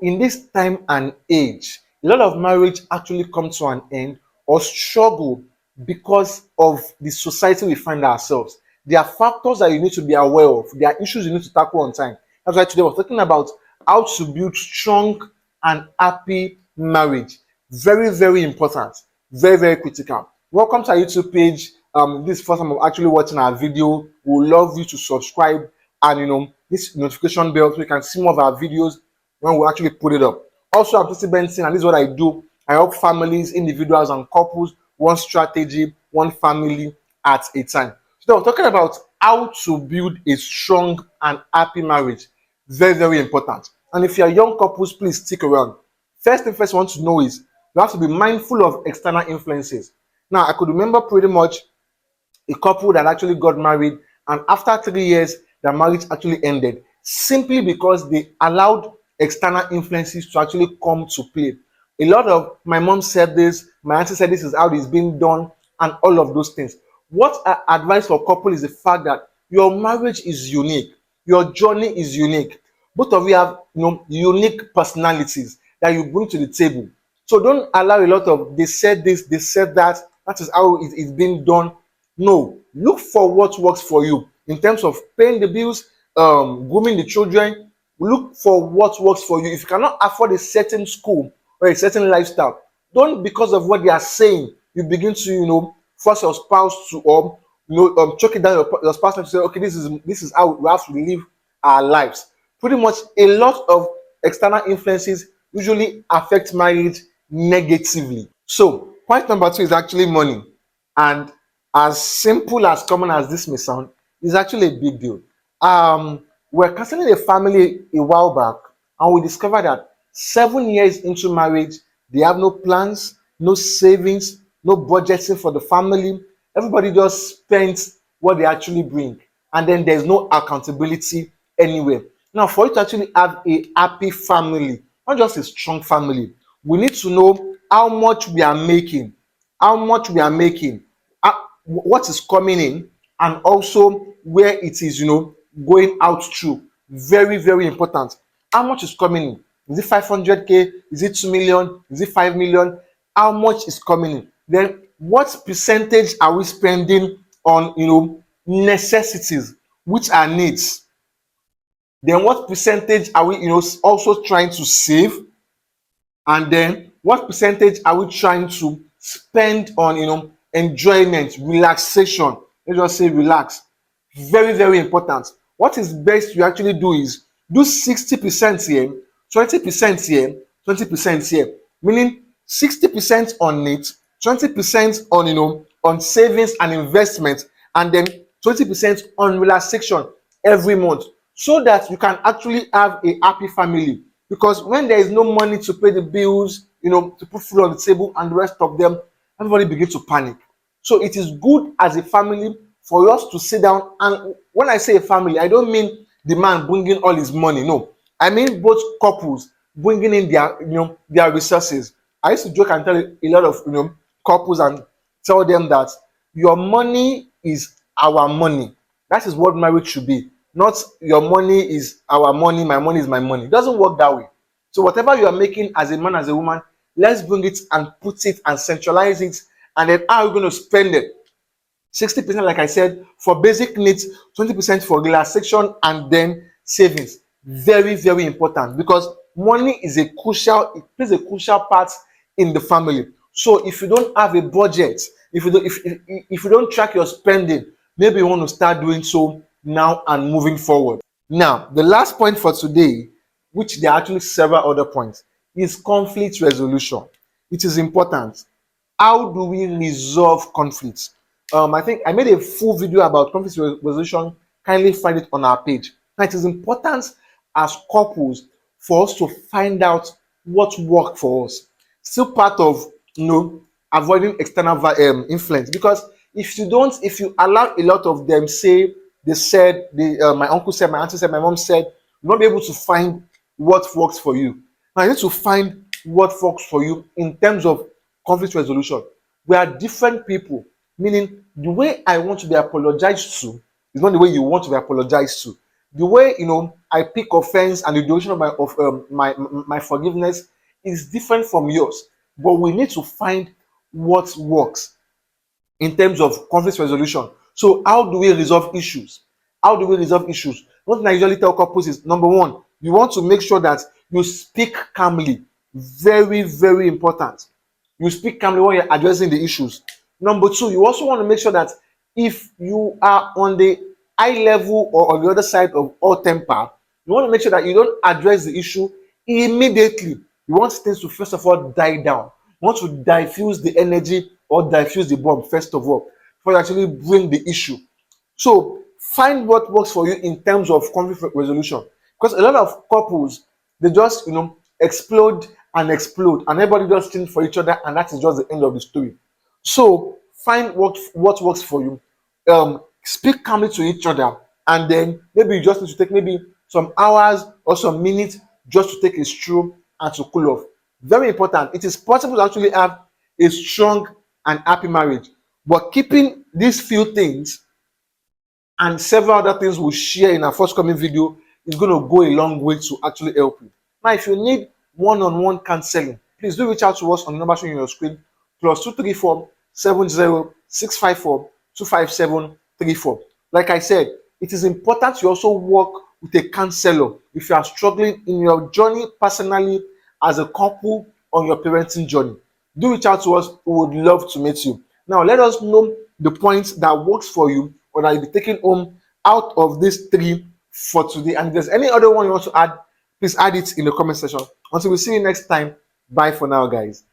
in this time and age, a lot of marriage actually come to an end or struggle because of the society we find ourselves. There are factors that you need to be aware of. There are issues you need to tackle on time. That's why today we're talking about how to build strong and happy marriage. Very, very important. Very, very critical. Welcome to our YouTube page. This is the first time I'm actually watching our video. We would love you to subscribe and this notification bell so you can see more of our videos when we actually put it up. Also, I'm Tosi Benson, and this is what I do. I help families, individuals, and couples one strategy, one family at a time. So we're talking about how to build a strong and happy marriage. Very, very important. And if you're young couples, please stick around. First thing first I want to know is you have to be mindful of external influences. Now, I could remember pretty much a couple that actually got married, and after 3 years, their marriage actually ended simply because they allowed external influences to actually come to play. A lot of my mom said this, my auntie said this is how it's being done, and all of those things. What I advise for couple is the fact that your marriage is unique, your journey is unique. Both of you have unique personalities that you bring to the table. So don't allow a lot of they said this, they said that. That is how it's being done. No, look for what works for you in terms of paying the bills, grooming the children. Look for what works for you. If you cannot afford a certain school or a certain lifestyle, don't because of what they are saying you begin to force your spouse to choke it down your spouse and say, okay, this is how we have to live our lives. Pretty much a lot of external influences usually affect marriage negatively. So point number 2 is actually money, and as simple as common as this may sound, is actually a big deal. We're counseling a family a while back, and we discovered that 7 years into marriage, they have no plans, no savings, no budgeting for the family. Everybody just spends what they actually bring, and then there's no accountability anywhere. Now, for you to actually have a happy family, not just a strong family, we need to know how much we are making, what is coming in, and also where it is going out through. Very, very important. How much is coming in? Is it 500k? Is it 2 million? Is it 5 million? How much is coming in? Then what percentage are we spending on necessities, which are needs? Then what percentage are we also trying to save? And then what percentage are we trying to spend on enjoyment, relaxation? Let's just say relax. Very, very important. What is best you actually do is do 60% here, 20% here, 20% here. Meaning 60% on needs, 20% on savings and investment, and then 20% on relaxation every month, so that you can actually have a happy family. Because when there is no money to pay the bills, to put food on the table and the rest of them, everybody begins to panic. So it is good as a family for us to sit down. And when I say a family, I don't mean the man bringing all his money. No, I mean both couples bringing in their resources. I used to joke and tell a lot of couples and tell them that your money is our money. That is what marriage should be. Not your money is our money, my money is my money. It doesn't work that way. So whatever you are making as a man, as a woman, let's bring it and put it and centralize it. And then how are we going to spend it? 60%, like I said, for basic needs, 20% for relaxation, and then savings. Very, very important, because money is it plays a crucial part in the family. So if you don't have a budget, if you don't track your spending, maybe you want to start doing so now and moving forward. Now, the last point for today, which there are actually several other points, is conflict resolution. It is important. How do we resolve conflicts? I think I made a full video about conflict resolution. Kindly find it on our page. Now, it is important as couples for us to find out what worked for us. Still part of avoiding external influence, because if you allow a lot of them say they said, my uncle said, my auntie said, my mom said, you'll not be able to find what works for you. Now you need to find what works for you in terms of conflict resolution. We are different people, meaning the way I want to be apologized to is not the way you want to be apologized to. The way I pick offense and the duration of my forgiveness is different from yours. But we need to find what works in terms of conflict resolution. So how do we resolve issues? How do we resolve issues? One thing I usually tell couples is, number one, you want to make sure that you speak calmly. Very, very important. You speak calmly when you're addressing the issues. Number two, you also want to make sure that if you are on the high level or on the other side of all temper, you want to make sure that you don't address the issue immediately. You want things to first of all die down. You want to diffuse the energy or diffuse the bomb first of all before you actually bring the issue. So find what works for you in terms of conflict resolution. Because a lot of couples, they just explode and everybody just change for each other, and that is just the end of the story. So find what works for you. Speak calmly to each other, and then maybe you just need to take maybe some hours or some minutes just to take a stroll and to cool off. Very important. It is possible to actually have a strong and happy marriage, but keeping these few things and several other things we'll share in our forthcoming video is going to go a long way to actually help you. Now, if you need one-on-one counseling, please do reach out to us on the number showing on your screen, +234 70 654 25734. Like I said, it is important you also work with a counselor if you are struggling in your journey personally, as a couple, on your parenting journey. Do reach out to us. We would love to meet you. Now, let us know the points that works for you or that you'll be taking home out of these three for today. And if there's any other one you want to add, please add it in the comment section. Until we see you next time, bye for now, guys.